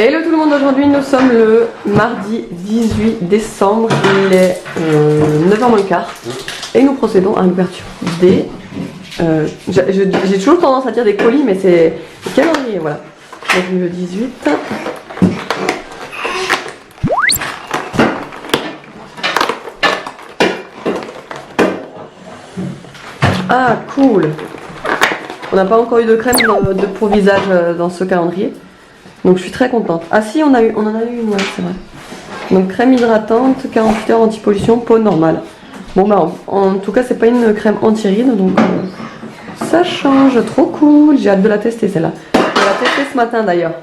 Hello tout le monde, aujourd'hui nous sommes le mardi 18 décembre, il est 9h moins le quart et nous procédons à l'ouverture des... j'ai toujours tendance à dire des colis mais c'est le calendrier, voilà. Donc le 18... Ah cool. On n'a pas encore eu de crème pour visage dans ce calendrier. Donc je suis très contente. Ah si, on en a eu une, ouais, c'est vrai. Donc crème hydratante, 48 heures anti-pollution, peau normale. Bon bah en tout cas c'est pas une crème anti-rides, donc ça change, trop cool. J'ai hâte de la tester celle-là. Je vais la tester ce matin d'ailleurs.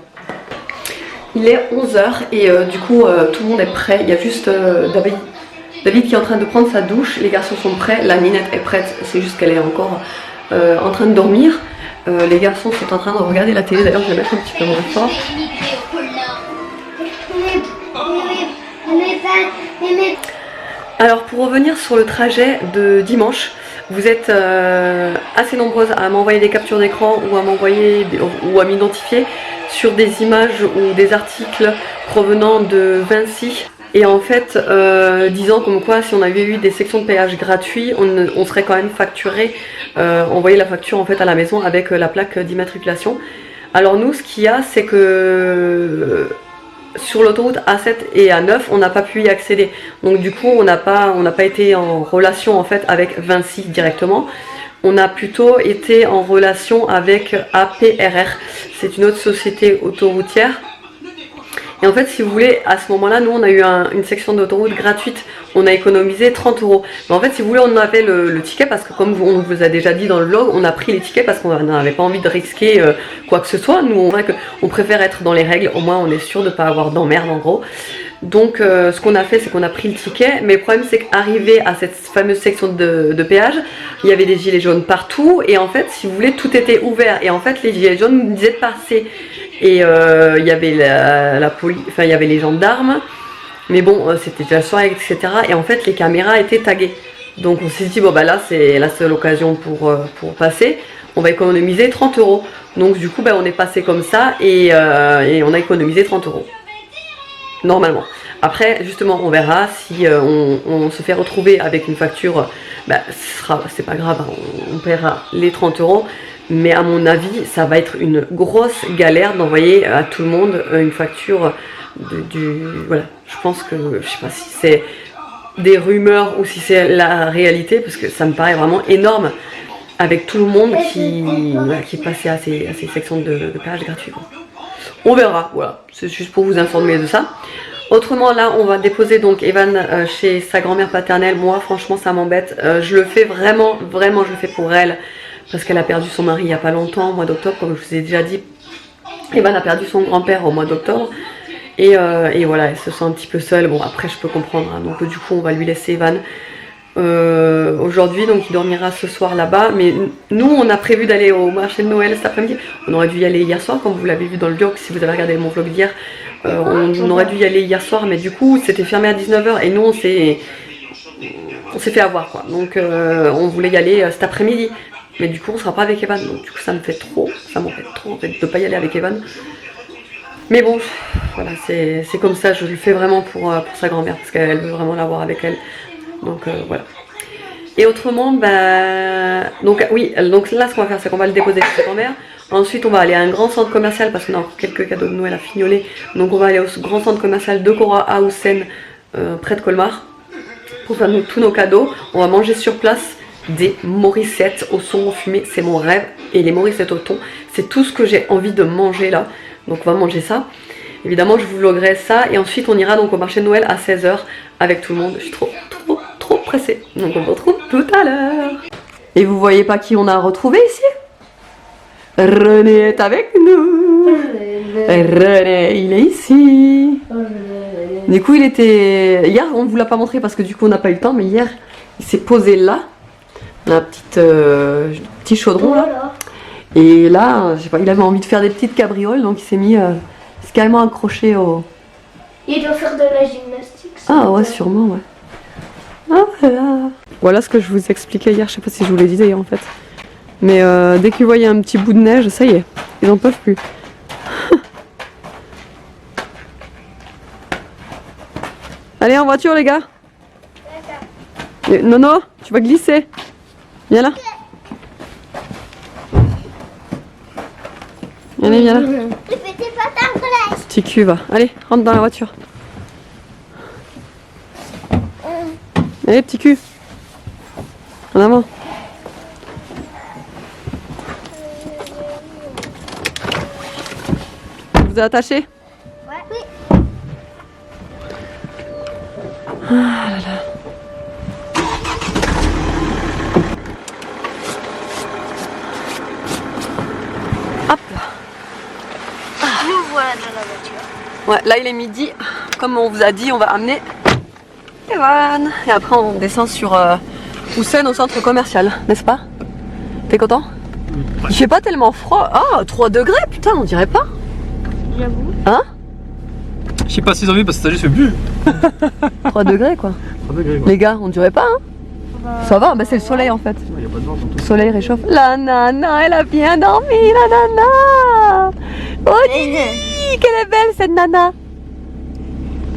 Il est 11h et du coup tout le monde est prêt. Il y a juste David qui est en train de prendre sa douche. Les garçons sont prêts, la Ninette est prête, c'est juste qu'elle est encore en train de dormir. Les garçons sont en train de regarder la télé, d'ailleurs je vais mettre un petit peu moins fort. Alors pour revenir sur le trajet de dimanche, vous êtes assez nombreuses à m'envoyer des captures d'écran ou à m'envoyer ou à m'identifier sur des images ou des articles provenant de Vinci. Et en fait, disant comme quoi si on avait eu des sections de péage gratuits, on serait quand même facturé, envoyer la facture en fait à la maison avec la plaque d'immatriculation. Alors nous, ce qu'il y a, c'est que sur l'autoroute A7 et A9, on n'a pas pu y accéder. Donc du coup, on n'a pas été en relation en fait avec Vinci directement. On a plutôt été en relation avec APRR. C'est une autre société autoroutière. Et en fait, si vous voulez, à ce moment-là, nous on a eu une section d'autoroute gratuite, on a économisé 30 €. Mais en fait, si vous voulez, on avait le ticket parce que comme on vous a déjà dit dans le vlog, on a pris les tickets parce qu'on n'avait pas envie de risquer quoi que ce soit. Nous, on préfère être dans les règles, au moins on est sûr de ne pas avoir d'emmerde en gros. Donc ce qu'on a fait, c'est qu'on a pris le ticket, mais le problème c'est qu'arrivé à cette fameuse section de péage, il y avait des gilets jaunes partout, et en fait, si vous voulez, tout était ouvert, et en fait, les gilets jaunes nous disaient de passer. Et il y avait la police, enfin il y avait les gendarmes, mais bon c'était déjà soirée, etc. Et en fait les caméras étaient taguées. Donc on s'est dit bon bah là c'est la seule occasion pour passer, on va économiser 30 €. Donc du coup bah, on est passé comme ça et on a économisé 30 €. Normalement. Après justement on verra si on se fait retrouver avec une facture, bah, c'est pas grave, hein, on paiera les 30 €. Mais à mon avis, ça va être une grosse galère d'envoyer à tout le monde une facture voilà, je pense que, je sais pas si c'est des rumeurs ou si c'est la réalité, parce que ça me paraît vraiment énorme avec tout le monde qui est passé à ces sections de péage gratuit. On verra, voilà, c'est juste pour vous informer de ça. Autrement, là, on va déposer donc Evan chez sa grand-mère paternelle. Moi, franchement, ça m'embête. Je le fais vraiment, je le fais pour elle. Parce qu'elle a perdu son mari il n'y a pas longtemps, au mois d'octobre, comme je vous ai déjà dit. Evan a perdu son grand-père au mois d'octobre. Et voilà, elle se sent un petit peu seule. Bon, après, je peux comprendre. Hein. Donc, du coup, on va lui laisser Evan aujourd'hui. Donc, il dormira ce soir là-bas. Mais nous, on a prévu d'aller au marché de Noël cet après-midi. On aurait dû y aller hier soir, comme vous l'avez vu dans le vlog. Si vous avez regardé mon vlog d'hier, on aurait dû y aller hier soir. Mais du coup, c'était fermé à 19 h. Et nous, on s'est fait avoir, quoi. Donc, on voulait y aller cet après-midi. Mais du coup on sera pas avec Evan, donc du coup ça m'embête trop en fait de pas y aller avec Evan. Mais bon, voilà, c'est comme ça, je le fais vraiment pour sa grand-mère, parce qu'elle veut vraiment l'avoir avec elle. Donc voilà. Et autrement, bah, donc oui, donc là ce qu'on va faire, c'est qu'on va le déposer chez sa grand-mère. Ensuite on va aller à un grand centre commercial, parce qu'on a encore quelques cadeaux de Noël à fignoler. Donc on va aller au grand centre commercial de Cora-Hausen, près de Colmar, pour faire tous nos cadeaux. On va manger sur place des morissettes au saumon fumé, c'est mon rêve. Et les morissettes au thon, c'est tout ce que j'ai envie de manger là. Donc on va manger ça. Évidemment je vous vloguerai ça. Et ensuite on ira donc au marché de Noël à 16 h avec tout le monde. Je suis trop pressée. Donc on se retrouve tout à l'heure. Et vous voyez pas qui on a retrouvé ici? René est avec nous. René, il est ici. Du coup il était... Hier on vous l'a pas montré parce que du coup on n'a pas eu le temps. Mais hier il s'est posé là. Un petit chaudron là. Et là, je sais pas, il avait envie de faire des petites cabrioles, donc il s'est mis carrément accroché au... Il doit faire de la gymnastique. Ah ouais, sûrement, ouais. Ah voilà. Voilà ce que je vous expliquais hier, je sais pas si je vous l'ai dit d'ailleurs en fait. Mais dès qu'ils voyaient un petit bout de neige, ça y est, ils en peuvent plus. Allez, en voiture, les gars. Nono, tu vas glisser. Viens là. Allez, viens là. Petit cul, va. Allez, rentre dans la voiture. Allez, petit cul. En avant. Vous êtes attaché? Ouais. Oui. Ah là là. Hop là. Nous voilà dans la voiture. Ouais, là il est midi. Comme on vous a dit, on va amener Evan. Et après on descend sur Houssen au centre commercial, n'est-ce pas? T'es content? Il fait pas tellement froid. Ah, 3 degrés, putain, on dirait pas. J'avoue. Hein? Je sais pas si ils ont vu parce que ça juste fait bu. 3 degrés quoi. 3 degrés quoi. Les gars, on dirait pas, hein? Ça va, bah c'est le soleil en fait. Il n'y a pas de vent Le soleil réchauffe. La nana, elle a bien dormi, la nana. Oh Nini, qu'elle est belle cette nana.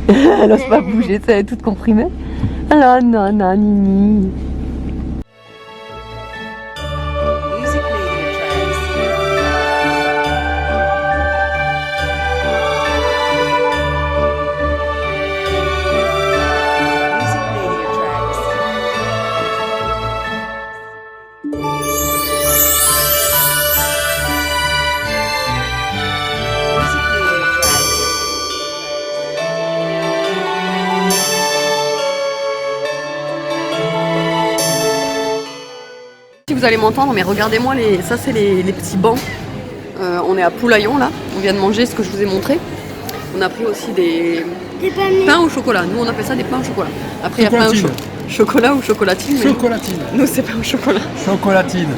Elle ose pas bouger, tu sais, elle est toute comprimée. La nana, Nini. Music Media Tracks. Music Media Tracks. Music Media Tracks. Si vous allez m'entendre, mais regardez-moi, ça c'est les petits bancs. On est à Poulaillon là, on vient de manger ce que je vous ai montré. On a pris aussi des T'es pas né. pains au chocolat. Nous on appelle ça des pains au chocolat. Après il y a pain au chocolat ou chocolatine. Mais Chocolatine. nous c'est pain au chocolat. Chocolatine.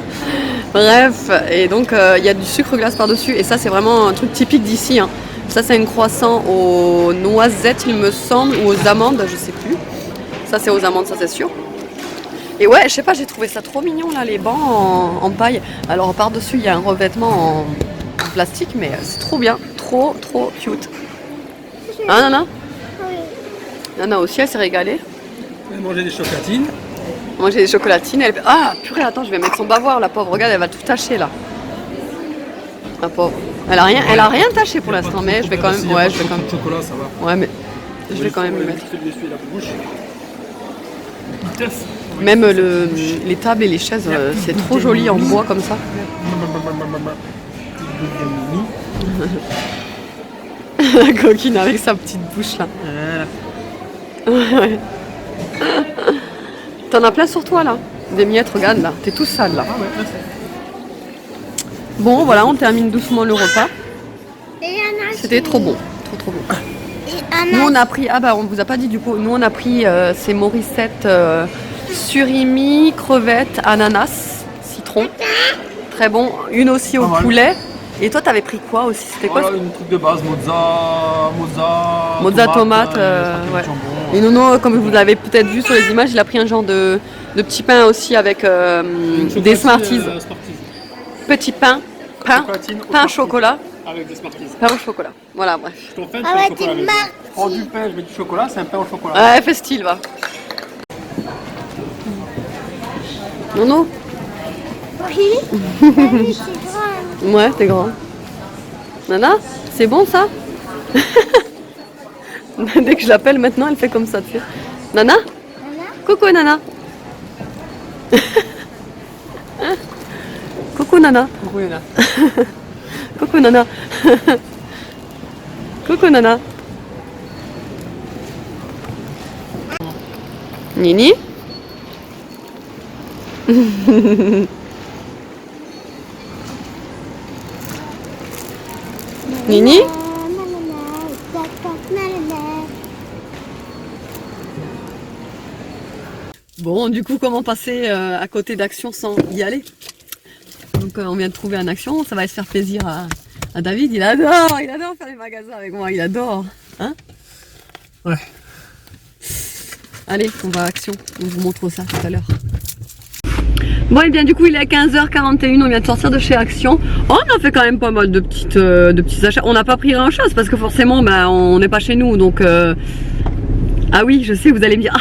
Bref, et donc il y a du sucre glace par-dessus. Et ça c'est vraiment un truc typique d'ici. Hein. Ça c'est une croissant aux noisettes il me semble, ou aux amandes, je sais plus. Ça c'est aux amandes, ça c'est sûr. Et ouais, je sais pas, j'ai trouvé ça trop mignon là, les bancs en paille. Alors par-dessus, il y a un revêtement en plastique, mais c'est trop bien, trop cute. Hein, Nana? Oui. Nana aussi, elle s'est régalée. Elle a mangé des chocolatines. Moi j'ai des chocolatines. Ah, purée, attends, je vais mettre son bavoir, la pauvre. Regarde, elle va tout tâcher là. La pauvre. Elle a rien taché pour l'instant, mais je vais quand même. Ouais, je vais quand même. Chocolat, ça va. Ouais, mais je vais quand même le mettre. La bouche. Vitesse. Même les tables et les chaises, c'est trop joli en bois comme ça. La coquine avec sa petite bouche là. Ouais. T'en as plein sur toi là. Des miettes, regarde là. T'es tout sale là. Bon, voilà, on termine doucement le repas. Et Anna, C'était trop bon. Trop bon. Et Anna, Nous on a pris, ah bah on vous a pas dit du coup, nous on a pris ces Morissette surimi, crevettes, ananas, citron. Très bon. Une aussi au Pas mal. poulet. Et toi t'avais pris quoi aussi? C'était quoi? Voilà, une truc de base, Mozza tomate, ouais. Et Nono, comme vous l'avez peut-être vu sur les images, il a pris un genre de petit pain aussi avec des Smarties. Petit pain chocolat. Avec des Smarties. Pain au chocolat. Voilà, bref. Je t'en fais ah ouais, t'es marre. Je prends du pain, je mets du chocolat, c'est un pain au chocolat. Ouais, fais style, va. Nono? Oui. Oui, c'est grand. Ouais, t'es grand. Nana, c'est bon ça? Dès que je l'appelle maintenant, elle fait comme ça, tu sais. Nana? Anna, Coucou Nana. Coucou Nana. Coucou Yana. Coucou Nana. Coucou Nana. Nini? Nini? Bon, du coup, comment passer à côté d'Action sans y aller? Donc, on vient de trouver un Action, ça va se faire plaisir à David. Il adore faire les magasins avec moi, il adore. Hein? Ouais. Allez, on va à Action, on vous montre ça tout à l'heure. Bon, et bien du coup il est à 15h41, on vient de sortir de chez Action. Oh, on a fait quand même pas mal de petits achats. On n'a pas pris grand chose parce que forcément ben, on n'est pas chez nous, donc Ah oui, je sais, vous allez me dire.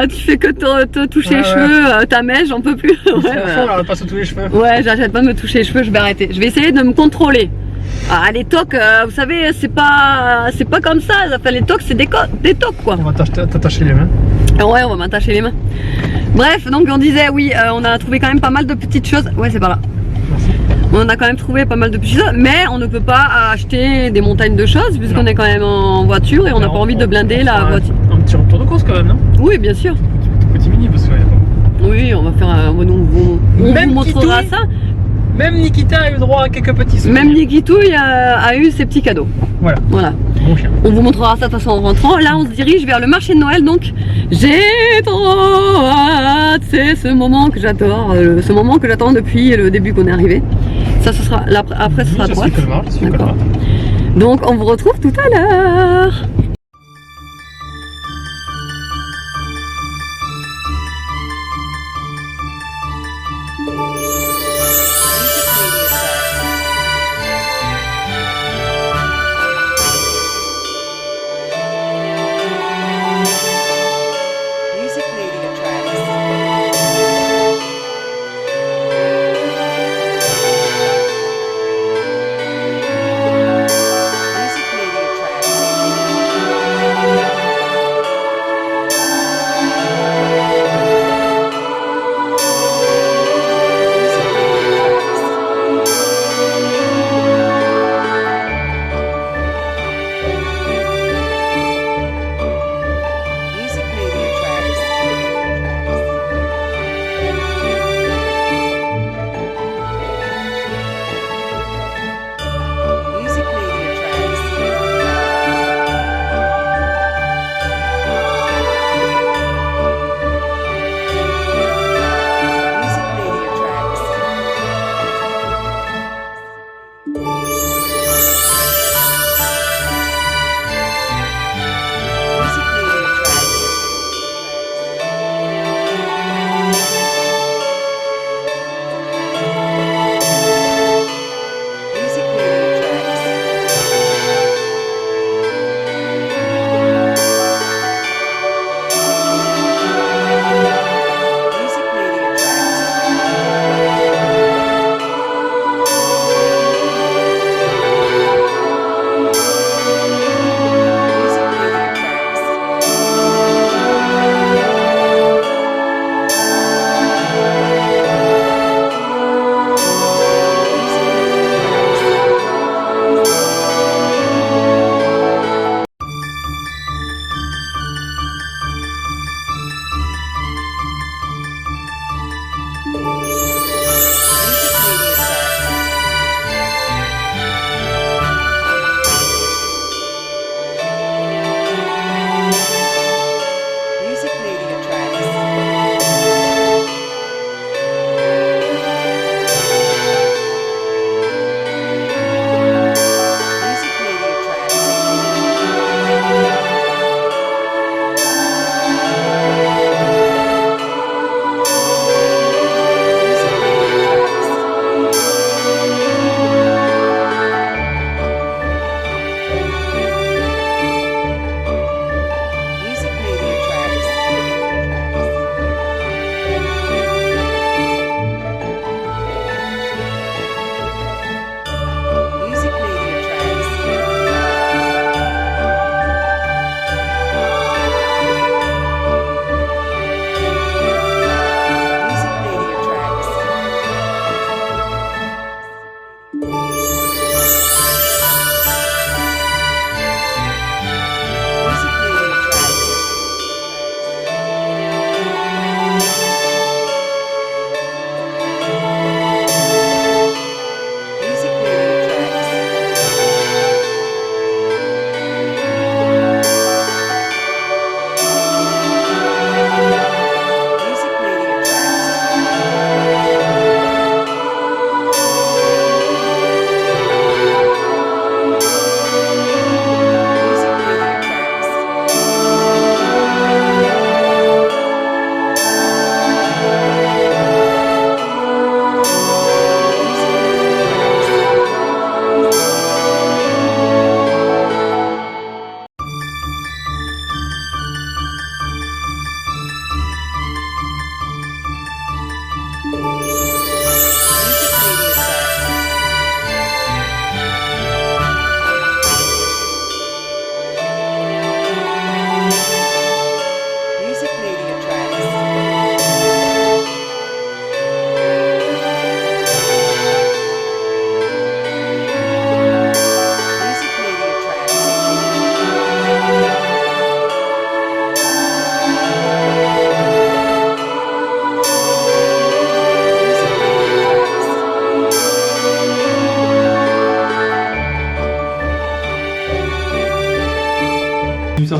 Tu fais que te toucher les Ouais, cheveux, ta mèche, j'en peux plus. Ouais, On va pas se tous les cheveux. ouais, j'arrête pas de me toucher les cheveux, je vais arrêter. Je vais essayer de me contrôler. Ah, les tocs, vous savez, c'est pas comme ça. Enfin, les tocs, c'est des tocs quoi. On va t'attacher les mains. Ouais, on va m'attacher les mains. Bref, donc on disait, oui, on a trouvé quand même pas mal de petites choses. Ouais, c'est par là. Merci. On a quand même trouvé pas mal de petites choses, mais on ne peut pas acheter des montagnes de choses puisqu'on est quand même en voiture et on n'a pas envie de blinder la voiture. Un petit retour de course quand même, non? Oui, bien sûr. Tout petit mini parce qu'il n'y a pas beaucoup. Oui, on va faire un. On vous Même montrera Kitouille. ça. Même Nikita a eu droit à quelques petits souvenirs. Même Nikitouille a eu ses petits cadeaux. Voilà, Voilà. bon chien. On vous montrera ça de toute façon en rentrant. Là, on se dirige vers le marché de Noël. Donc, j'ai trop hâte. C'est ce moment que j'adore. Ce moment que j'attends depuis le début qu'on est arrivé. Ça, ce sera là, après, ce sera à Je droite. suis Colmar, je suis D'accord. Colmar. Donc, on vous retrouve tout à l'heure. Music Media Tracks. Music Media Tracks.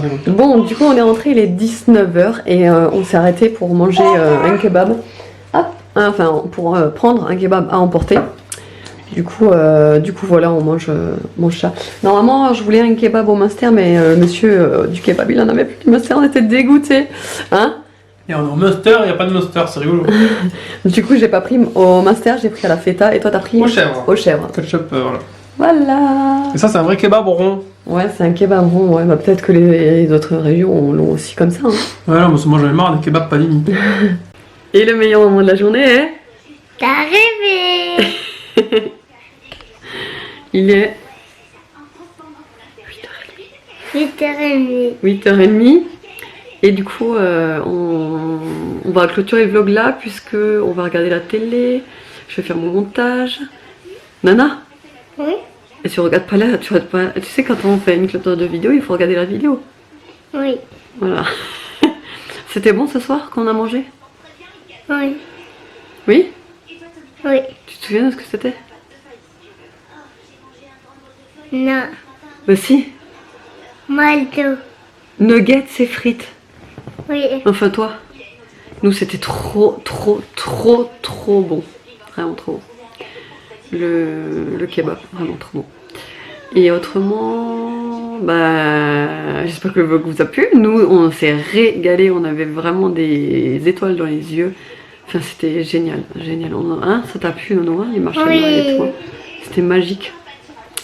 dégoûte. Bon, du coup, on est rentré, il est 19h et on s'est arrêté pour manger un kebab. Hop, enfin, pour prendre un kebab à emporter. Du coup, voilà, on mange ça. Normalement, je voulais un kebab au Munster, mais monsieur du kebab, il en avait plus du Munster, on était dégoûtés. Hein? Et on est au Munster, il n'y a pas de Munster, c'est rigolo. Du coup, j'ai pas pris au Munster, j'ai pris à la feta. Et toi, t'as pris Aux chèvres. Aux chèvres. Ketchup, voilà. Voilà. Et ça, c'est un vrai kebab rond. Ouais, c'est un kebab rond. Ouais, bah, peut-être que les autres régions l'ont aussi comme ça. Hein. Ouais, non, moi j'en ai marre des kebabs panini. Et le meilleur moment de la journée est... T'as rêvé. Il est 8h30. 8h30. Et du coup, on va clôturer le vlog là, puisque on va regarder la télé. Je vais faire mon montage. Nana? Oui. Et tu regardes pas là, tu regardes pas. Tu sais, quand on fait une clôture de vidéo, il faut regarder la vidéo. Oui. Voilà. C'était bon ce soir qu'on a mangé? Oui. Oui? Oui. Tu te souviens de ce que c'était? Non. Bah si. Maldo. Nuggets et frites. Oui. Enfin toi. Nous c'était trop bon. Vraiment trop bon. Le kebab, vraiment trop bon. Et autrement, bah j'espère que le vlog vous a plu. Nous on s'est régalé, on avait vraiment des étoiles dans les yeux. Enfin c'était génial, génial. Hein, ça t'a plu Nono, les marchés Oui. et tout. Hein. C'était magique.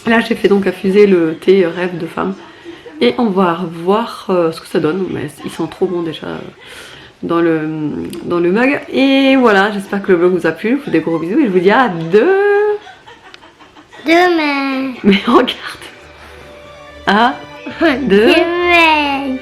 Là j'ai fait donc infuser le thé rêve de femme. Et on va voir ce que ça donne. Mais ils sont trop bons déjà dans le mug. Et voilà, j'espère que le vlog vous a plu. Je vous fais des gros bisous et je vous dis à Demain. Mais regarde. À 2. Demain.